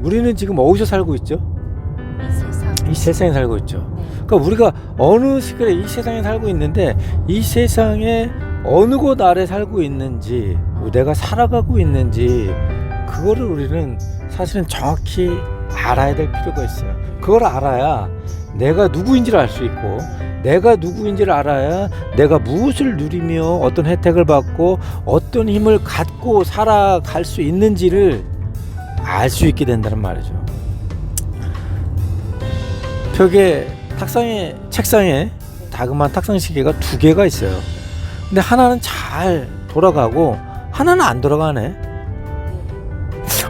우리는 지금 어디서 살고 있죠? 이 세상에 살고 있죠. 네. 그러니까 우리가 어느 시간에 이 세상에 살고 있는데 이 세상에 어느 곳 아래 살고 있는지, 내가 살아가고 있는지, 그거를 우리는 사실은 정확히 알아야 될 필요가 있어요. 그걸 알아야 내가 누구인지를 알 수 있고, 내가 누구인지를 알아야 내가 무엇을 누리며 어떤 혜택을 받고 어떤 힘을 갖고 살아갈 수 있는지를 알 수 있게 된다는 말이죠. 벽에 책상에 다그마한 탁상 시계가 2개가 있어요. 근데 하나는 잘 돌아가고 하나는 안 돌아가네.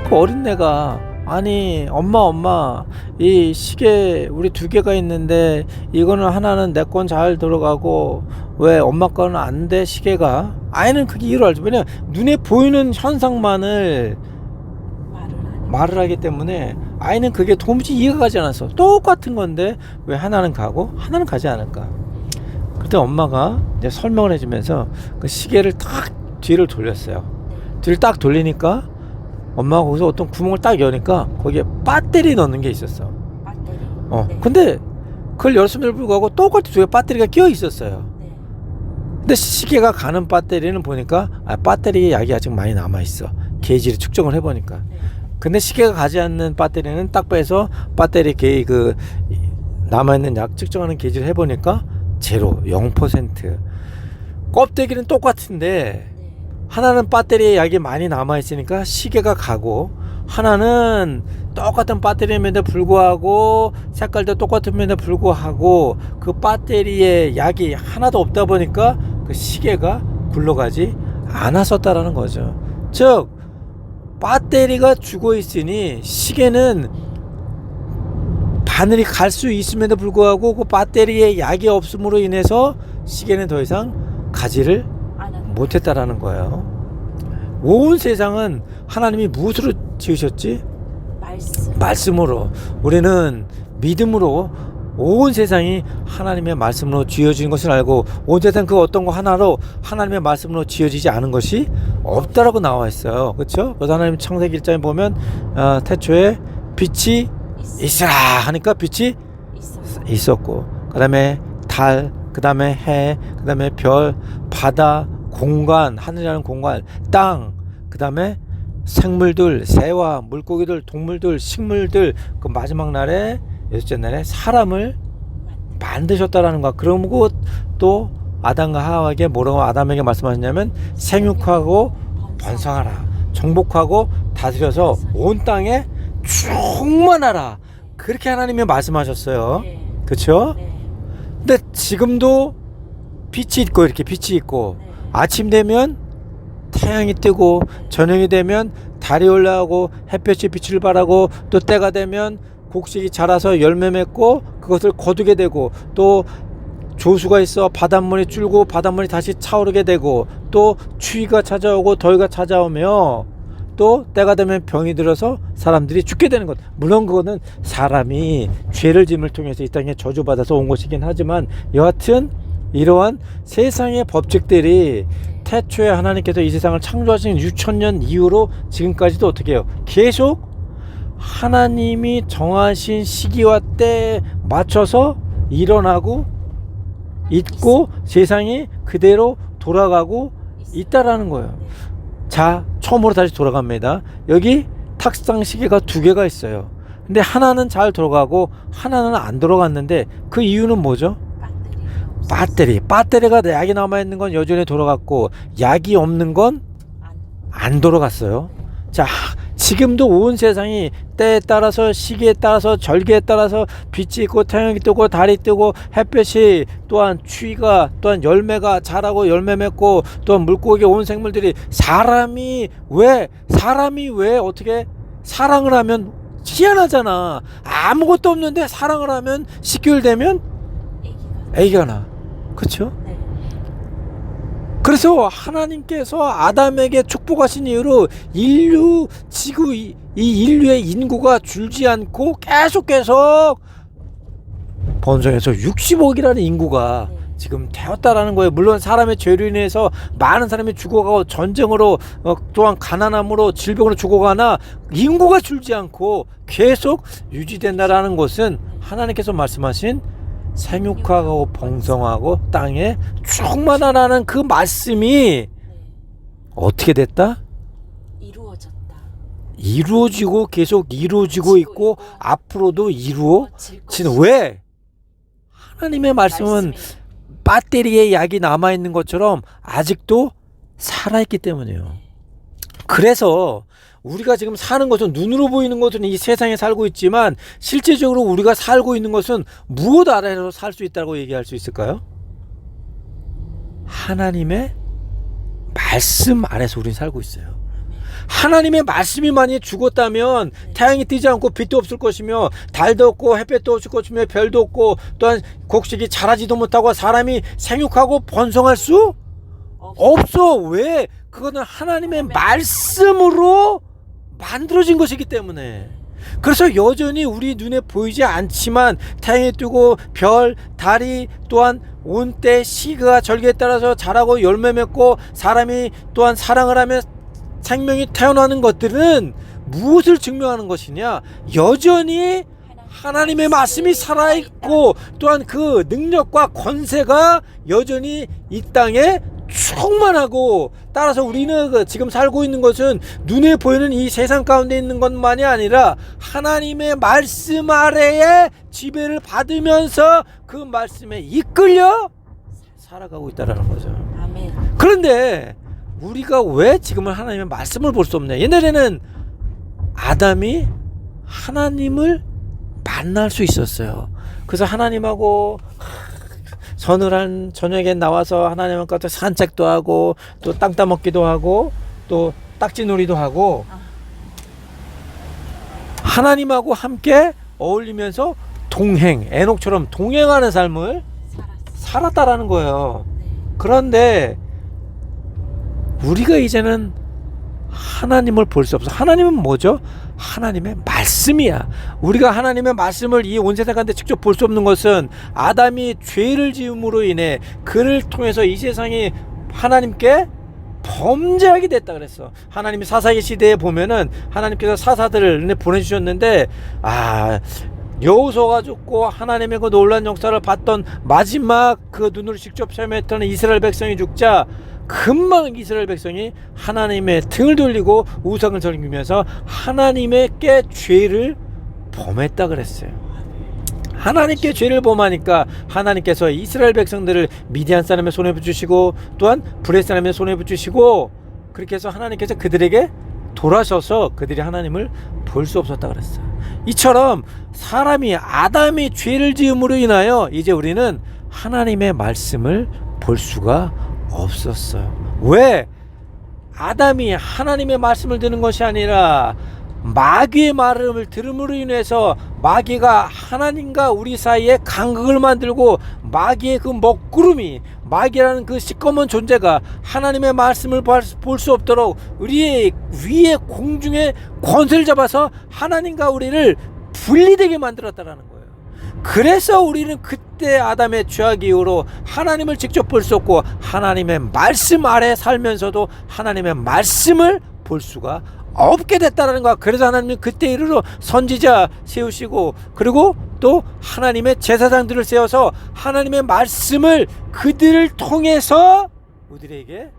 그 어린애가 아니 엄마 이 시계 우리 2개가 있는데 이거는 하나는 내 건 잘 돌아가고 왜 엄마 거는 안 돼 시계가? 아이는 그게 이유를 알죠. 왜냐면 눈에 보이는 현상만을 말을 하기 때문에 아이는 그게 도무지 이해가 가지 않았어. 똑같은 건데 왜 하나는 가고 하나는 가지 않을까? 그때 엄마가 이제 설명을 해주면서 그 시계를 딱 뒤를 돌렸어요. 뒤를 딱 돌리니까 엄마가 거기서 어떤 구멍을 딱 여니까 거기에 배터리 넣는 게 있었어. 네. 근데 그걸 열었음에도 불구하고 똑같이 2개 배터리가 끼어 있었어요. 네. 근데 시계가 가는 배터리는 보니까 배터리에 약이 아직 많이 남아 있어. 게이지를 측정을 해보니까. 네. 근데 시계가 가지 않는 배터리는 딱 빼서 배터리 그 남아있는 약 측정하는 게이지를 해보니까 제로 0%. 껍데기는 똑같은데 네. 하나는 배터리에 약이 많이 남아있으니까 시계가 가고, 하나는 똑같은 배터리임에도 불구하고 색깔도 똑같음에도 불구하고 그 배터리에 약이 하나도 없다 보니까 그 시계가 굴러가지 않았었다라는 거죠. 즉 배터리가 죽어 있으니 시계는 바늘이 갈 수 있음에도 불구하고 그 배터리에 약이 없음으로 인해서 시계는 더 이상 가지를 못했다라는 거예요. 온 세상은 하나님이 무엇으로 지으셨지? 말씀으로. 우리는 믿음으로 온 세상이 하나님의 말씀으로 지어진 것을 알고, 온 세상 그 어떤 거 하나로 하나님의 말씀으로 지어지지 않은 것이 없다라고 나와 있어요. 그렇죠? 그래서 하나님 창세기 1장에 보면 태초에 빛이 있으라 하니까 빛이 있었고, 그 다음에 달, 그 다음에 해, 그 다음에 별, 바다, 공간, 하늘이라는 공간, 땅, 그 다음에 생물들, 새와 물고기들, 동물들, 식물들, 그 마지막 날에 6째 날에 사람을 만드셨다라는 거야. 그러고 또 아담과 하와에게 뭐라고 아담에게 말씀하셨냐면 생육하고 번성하라, 정복하고 다스려서 온 땅에 충만하라, 그렇게 하나님이 말씀하셨어요. 네. 그렇죠? 네. 근데 지금도 빛이 있고 이렇게 빛이 있고, 네. 아침 되면 태양이 뜨고 저녁이 되면 달이 올라오고 햇볕이 빛을 발하고, 또 때가 되면 곡식이 자라서 열매 맺고 그것을 거두게 되고, 또 조수가 있어 바닷물이 줄고 바닷물이 다시 차오르게 되고, 또 추위가 찾아오고 더위가 찾아오며, 또 때가 되면 병이 들어서 사람들이 죽게 되는 것. 물론 그거는 사람이 죄를 짐을 통해서 이 땅에 저주받아서 온 것이긴 하지만, 여하튼 이러한 세상의 법칙들이 태초에 하나님께서 이 세상을 창조하신 6천년 이후로 지금까지도 어떻게 해요? 계속 하나님이 정하신 시기와 때에 맞춰서 일어나고 있고 세상이 그대로 돌아가고 있다라는 거예요. 자, 처음으로 다시 돌아갑니다. 여기 탁상 시계가 2개가 있어요. 근데 하나는 잘 돌아가고 하나는 안 돌아갔는데 그 이유는 뭐죠? 배터리가 약이 남아있는 건 여전히 돌아갔고, 약이 없는 건 안 돌아갔어요. 자, 지금도 온 세상이 때에 따라서 시기에 따라서 절기에 따라서 빛이 있고 태양이 뜨고 달이 뜨고 햇볕이, 또한 추위가, 또한 열매가 자라고 열매 맺고, 또한 물고기 온 생물들이, 사람이 왜 어떻게 사랑을 하면 희한하잖아. 아무것도 없는데 사랑을 하면 10개월 되면 애기가 나. 그렇죠? 네. 그래서 하나님께서 아담에게 축복하신 이후로 지구 이 인류의 인구가 줄지 않고 계속 번성해서 60억이라는 인구가 지금 되었다라는 거예요. 물론 사람의 죄로 인해서 많은 사람이 죽어가고 전쟁으로 또한 가난함으로 질병으로 죽어가나 인구가 줄지 않고 계속 유지된다라는 것은 하나님께서 말씀하신 생육하고 번성하고 땅에 충만하라는 그 말씀이 어떻게 됐다? 이루어지고 계속 이루어지고 있고 앞으로도 이루어지는. 왜? 하나님의 말씀은 배터리에 약이 남아있는 것처럼 아직도 살아있기 때문이에요. 그래서 우리가 지금 사는 것은 눈으로 보이는 것은 이 세상에 살고 있지만 실제적으로 우리가 살고 있는 것은 무엇 아래서 살 수 있다고 얘기할 수 있을까요? 하나님의 말씀 아래서 우리는 살고 있어요. 하나님의 말씀이 만약에 죽었다면 태양이 뜨지 않고 빛도 없을 것이며 달도 없고 햇볕도 없을 것이며 별도 없고 또한 곡식이 자라지도 못하고 사람이 생육하고 번성할 수 없어. 왜? 그거는 하나님의 말씀으로 만들어진 것이기 때문에. 그래서 여전히 우리 눈에 보이지 않지만 태양이 뜨고 별, 달이 또한 온때 시기가 절기에 따라서 자라고 열매 맺고 사람이 또한 사랑을 하며 생명이 태어나는 것들은 무엇을 증명하는 것이냐? 여전히 하나님의 말씀이 살아있고 또한 그 능력과 권세가 여전히 이 땅에 충만하고, 따라서 우리는 지금 살고 있는 것은 눈에 보이는 이 세상 가운데 있는 것만이 아니라 하나님의 말씀 아래에 지배를 받으면서 그 말씀에 이끌려 살아가고 있다는 거죠. 아멘. 그런데 우리가 왜 지금은 하나님의 말씀을 볼 수 없냐? 옛날에는 아담이 하나님을 만날 수 있었어요. 그래서 하나님하고 서늘한 저녁에 나와서 하나님과 또 산책도 하고 또 땅 따먹기도 하고 또 딱지놀이도 하고 하나님하고 함께 어울리면서 동행, 에녹처럼 동행하는 삶을 살았다라는 거예요. 그런데 우리가 이제는 하나님을 볼 수 없어. 하나님은 뭐죠? 하나님의 말씀이야. 우리가 하나님의 말씀을 이 온 세상 가운데 직접 볼 수 없는 것은 아담이 죄를 지음으로 인해 그를 통해서 이 세상이 하나님께 범죄하게 됐다 그랬어. 하나님이 사사기 시대에 보면은 하나님께서 사사들을 보내주셨는데 여호수아가 죽고 하나님의 그 놀라운 역사를 봤던 마지막 그 눈으로 직접 체험했던 이스라엘 백성이 죽자 금방 이스라엘 백성이 하나님의 등을 돌리고 우상을 섬기면서 하나님께 죄를 범했다 그랬어요. 하나님께 죄를 범하니까 하나님께서 이스라엘 백성들을 미디안 사람의 손에 붙이시고 또한 브레 사람의 손에 붙이시고 그렇게 해서 하나님께서 그들에게 돌아서서 그들이 하나님을 볼 수 없었다 그랬어요. 이처럼 아담이 죄를 지음으로 인하여 이제 우리는 하나님의 말씀을 볼 수가 없었어요. 왜? 아담이 하나님의 말씀을 듣는 것이 아니라 마귀의 말을 들음으로 인해서 마귀가 하나님과 우리 사이에 간극을 만들고 마귀의 그 먹구름이, 마귀라는 그 시꺼먼 존재가 하나님의 말씀을 볼 수 없도록 우리의 위에 공중에 권세를 잡아서 하나님과 우리를 분리되게 만들었다라는 거예요. 그래서 우리는 그때 아담의 죄악 이후로 하나님을 직접 볼 수 없고 하나님의 말씀 아래 살면서도 하나님의 말씀을 볼 수가 없게 됐다는 거야. 그래서 하나님은 그때 이르러 선지자 세우시고 그리고 또 하나님의 제사장들을 세워서 하나님의 말씀을 그들을 통해서 우리에게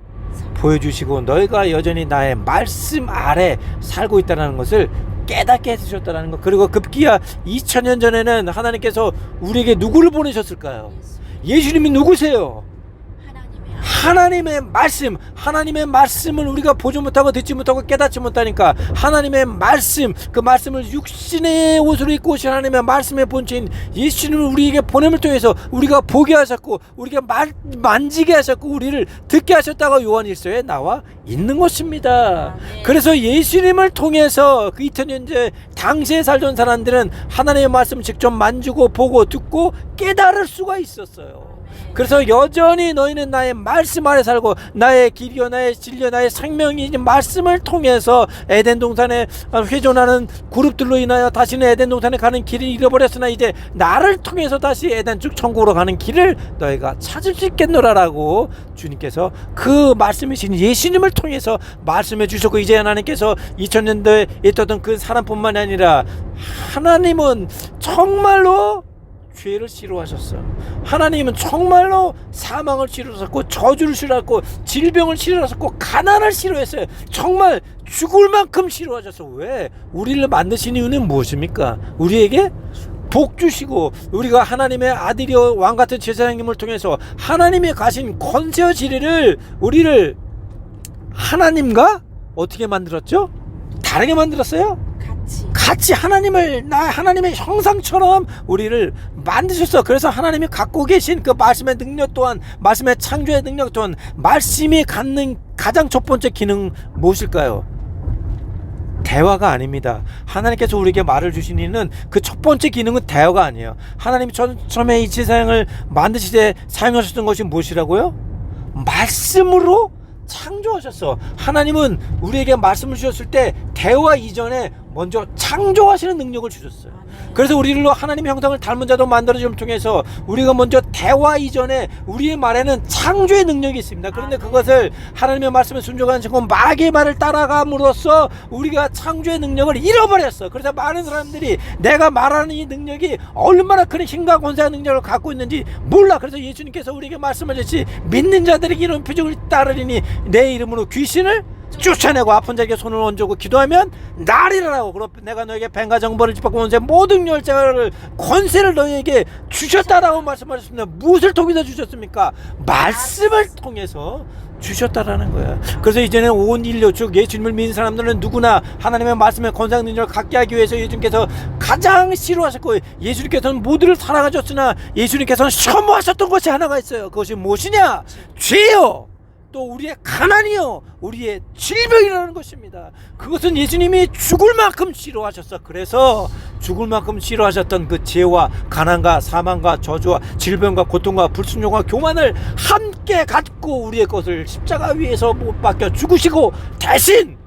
보여주시고 너희가 여전히 나의 말씀 아래 살고 있다는 것을 깨닫게 해주셨다는 것. 그리고 급기야 2000년 전에는 하나님께서 우리에게 누구를 보내셨을까요? 예수님이 누구세요? 하나님의 말씀, 하나님의 말씀을 우리가 보지 못하고 듣지 못하고 깨닫지 못하니까 하나님의 말씀, 그 말씀을 육신의 옷으로 입고 오신 하나님의 말씀의 본체인 예수님을 우리에게 보냄을 통해서 우리가 보게 하셨고 우리가 만지게 하셨고 우리를 듣게 하셨다고 요한일서에 나와 있는 것입니다. 그래서 예수님을 통해서 그 2000년 전 당시에 살던 사람들은 하나님의 말씀을 직접 만지고 보고 듣고 깨달을 수가 있었어요. 그래서 여전히 너희는 나의 말씀 아래 살고 나의 길이요 나의 진리요 나의 생명이 말씀을 통해서 에덴 동산에 회존하는 그룹들로 인하여 다시는 에덴 동산에 가는 길을 잃어버렸으나 이제 나를 통해서 다시 에덴 쭉 천국으로 가는 길을 너희가 찾을 수 있겠노라라고 주님께서 그 말씀이신 예수님을 통해서 말씀해 주셨고, 이제 하나님께서 2000년도에 있었던 그 사람뿐만 아니라 하나님은 정말로 죄를 싫어하셨어. 하나님은 정말로 사망을 싫어하셨고 저주를 싫어하셨고 질병을 싫어하셨고 가난을 싫어했어요. 정말 죽을 만큼 싫어하셨어. 왜? 우리를 만드신 이유는 무엇입니까? 우리에게 복 주시고 우리가 하나님의 아들이요 왕같은 제사장님을 통해서 하나님의 가신 권세와 지리를 우리를 하나님과 어떻게 만들었죠? 다르게 만들었어요? 같이 하나님의 형상처럼 우리를 만드셨어. 그래서 하나님이 갖고 계신 그 말씀의 능력 또한, 말씀의 창조의 능력 또한, 말씀이 갖는 가장 첫 번째 기능 무엇일까요? 대화가 아닙니다. 하나님께서 우리에게 말을 주신 이유는 그 첫 번째 기능은 대화가 아니에요. 하나님이 처음에 이 세상을 만드실 때 사용하셨던 것이 무엇이라고요? 말씀으로 창조하셨어. 하나님은 우리에게 말씀을 주셨을 때 대화 이전에 먼저 창조하시는 능력을 주셨어요. 그래서 우리를 하나님의 형상을 닮은 자도 만들어줌을 통해서 우리가 먼저 대화 이전에 우리의 말에는 창조의 능력이 있습니다. 그런데 그것을 하나님의 말씀에 순종하지 않고 마귀의 말을 따라감으로써 우리가 창조의 능력을 잃어버렸어. 그래서 많은 사람들이 내가 말하는 이 능력이 얼마나 큰 힘과 권세와 능력을 갖고 있는지 몰라. 그래서 예수님께서 우리에게 말씀하셨지, 믿는 자들에게 이런 표적을 따르리니 내 이름으로 귀신을 쫓아내고 아픈 자에게 손을 얹고 기도하면 나리라고. 그럼 내가 너에게 뱀과 정벌을 짚었고 온세 모든 열쇠를 권세를 너에게 주셨다라고 말씀하셨습니다. 무엇을 통해서 주셨습니까? 말씀을 통해서 주셨다라는 거야. 그래서 이제는 온 인류 즉 예수님을 믿는 사람들은 누구나 하나님의 말씀의 권세와 능력을 갖게 하기 위해서 예수님께서 가장 싫어하셨고, 예수님께서는 모두를 사랑하셨으나 예수님께서는 혐오하셨던 것이 하나가 있어요. 그것이 무엇이냐? 죄요, 또 우리의 가난이요, 우리의 질병이라는 것입니다. 그것은 예수님이 죽을 만큼 싫어하셨어. 그래서 죽을 만큼 싫어하셨던 그 죄와 가난과 사망과 저주와 질병과 고통과 불순종과 교만을 함께 갖고 우리의 것을 십자가 위에서 못 박혀 죽으시고 대신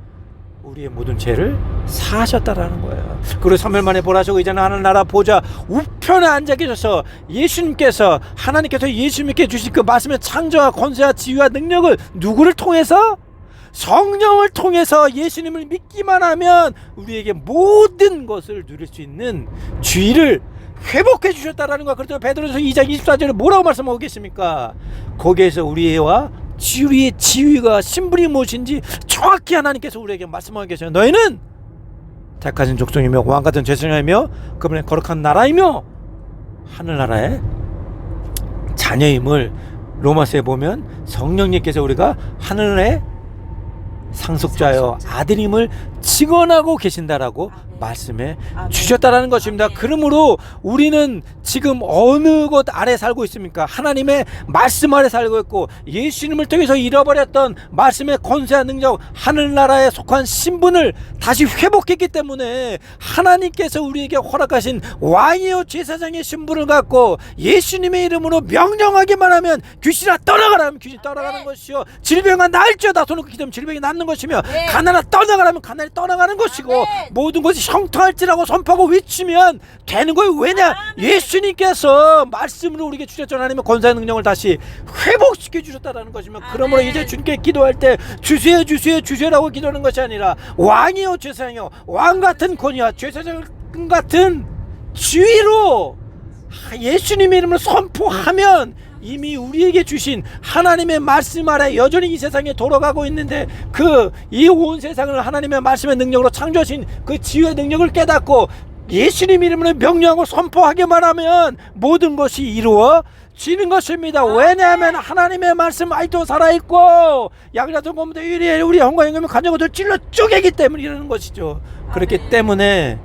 우리의 모든 죄를 사하셨다라는 거예요. 그리고 3일 만에 보라시고 이제는 하늘나라 보좌 우편에 앉아 계셔서 예수님께서, 하나님께서 예수님께 주신 그 말씀의 창조와 권세와 지위와 능력을 누구를 통해서? 성령을 통해서 예수님을 믿기만 하면 우리에게 모든 것을 누릴 수 있는 지위를 회복해 주셨다라는 거야. 그래서 베드로서 2장 24절에 뭐라고 말씀하고 계십니까? 거기에서 우리와 지위의 지위가 신분이 무엇인지 정확히 하나님께서 우리에게 말씀하고 계셔요. 너희는 택하신 족속이며 왕같은 제사장이며 그분의 거룩한 나라이며 하늘나라의 자녀임을 로마서에 보면 성령님께서 우리가 하늘의 상속자여 아들임을 증언하고 계신다라고 말씀해 주셨다라는 것입니다. 그러므로 우리는 지금 어느 것 아래 살고 있습니까? 하나님의 말씀 아래 살고 있고 예수님을 통해서 잃어버렸던 말씀의 권세와 능력, 하늘나라에 속한 신분을 다시 회복했기 때문에 하나님께서 우리에게 허락하신 왕이요 제사장의 신분을 갖고 예수님의 이름으로 명령하기만 하면 귀신아 떠나가라 하면 귀신 떠나가는 것이요, 질병아 나을지어다 손을 기도하면 질병이 낫는 것이며 가난아 떠나가라면 가난이 떠나가는 것이고 모든 것이 형통할지라고 선포하고 외치면 되는 거예요. 왜냐? 예수님께서 말씀으로 우리에게 주셨잖아요. 하나님의 권세의 능력을 다시 회복시켜 주셨다는 것이면, 그러므로 이제 주님께 기도할 때 주세요 주세요 주세요라고 기도하는 것이 아니라 왕이요 제사장이요 왕같은 권위와 제사장 같은 지위로 예수님의 이름을 선포하면 이미 우리에게 주신 하나님의 말씀 아래 여전히 이 세상에 돌아가고 있는데, 그 이 온 세상을 하나님의 말씀의 능력으로 창조하신 그 지혜의 능력을 깨닫고 예수님 이름으로 명령하고 선포하기만 하면 모든 것이 이루어지는 것입니다. 왜냐하면 하나님의 말씀 아직도 살아있고 약이라도 보면 우리 형과 형님의 간접을 찔러 쪼개기 때문에 이러는 것이죠. 그렇기 때문에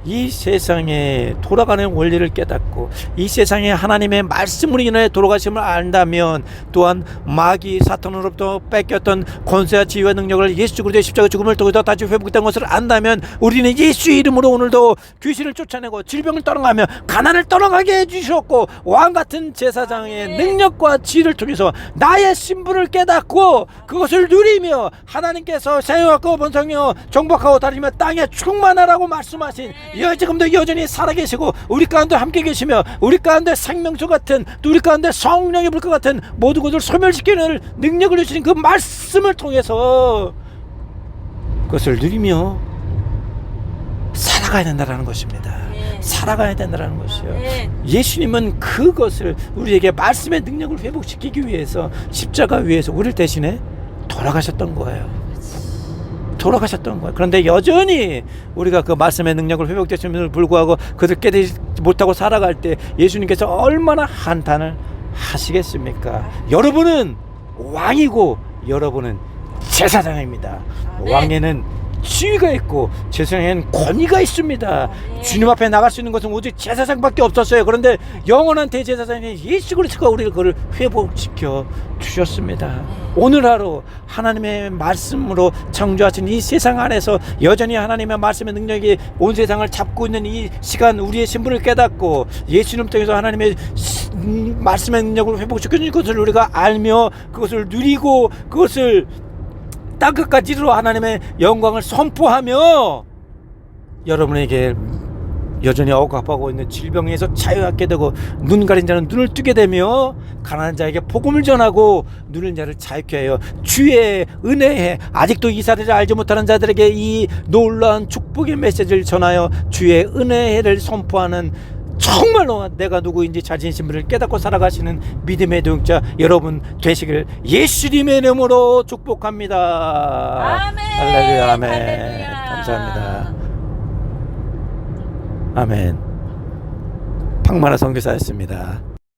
이 세상에 돌아가는 원리를 깨닫고 이 세상에 하나님의 말씀으로 인해 돌아가심을 안다면, 또한 마귀 사탄으로부터 뺏겼던 권세와 지위와 능력을 예수 그리스도의 십자가 죽음을 통해서 다시 회복된 것을 안다면, 우리는 예수 이름으로 오늘도 귀신을 쫓아내고 질병을 떠나가며 가난을 떠나가게 해주셨고, 왕같은 제사장의 능력과 지혜를 통해서 나의 신분을 깨닫고 그것을 누리며 하나님께서 생육하고 번성하여 정복하고 다니며 땅에 충만하라고 말씀하신 지금도 여전히 살아계시고 우리 가운데 함께 계시며 우리 가운데 생명수 같은, 또 우리 가운데 성령의 불과 같은 모든 것을 소멸시키는 능력을 주신 그 말씀을 통해서 그것을 누리며 살아가야 된다는 것입니다. 살아가야 된다는 것이요. 예수님은 그것을 우리에게 말씀의 능력을 회복시키기 위해서 십자가 위에서 우리를 대신에 돌아가셨던 거예요. 돌아가셨던 거예요. 그런데 여전히 우리가 그 말씀의 능력을 회복되심에도 불구하고 그들 깨닫지 못하고 살아갈 때 예수님께서 얼마나 한탄을 하시겠습니까? 여러분은 왕이고 여러분은 제사장입니다. 왕에는 지위가 있고 제사장에는 권위가 있습니다. 주님 앞에 나갈 수 있는 것은 오직 제사장밖에 없었어요. 그런데 영원한 대제사장인 예수 그리스도가 우리를 그를 회복시켜 주셨습니다. 오늘 하루 하나님의 말씀으로 창조하신 이 세상 안에서 여전히 하나님의 말씀의 능력이 온 세상을 잡고 있는 이 시간, 우리의 신분을 깨닫고 예수님 통해서 하나님의 말씀의 능력을 회복시켜 주는 것을 우리가 알며 그것을 누리고 그것을 땅끝까지 이르러 하나님의 영광을 선포하며 여러분에게 여전히 억압하고 있는 질병에서 자유하게 되고, 눈 가린 자는 눈을 뜨게 되며 가난한 자에게 복음을 전하고 누른 자를 자유케 하여 주의 은혜에 아직도 이 사실을 알지 못하는 자들에게 이 놀라운 축복의 메시지를 전하여 주의 은혜를 선포하는, 정말로 내가 누구인지 자신의 신분을 깨닫고 살아가시는 믿음의 동역자 여러분 되시길 예수님의 이름으로 축복합니다. 아멘. 할렐루야. 아멘. 할렐루야. 감사합니다. 아멘. 박만화 선교사였습니다.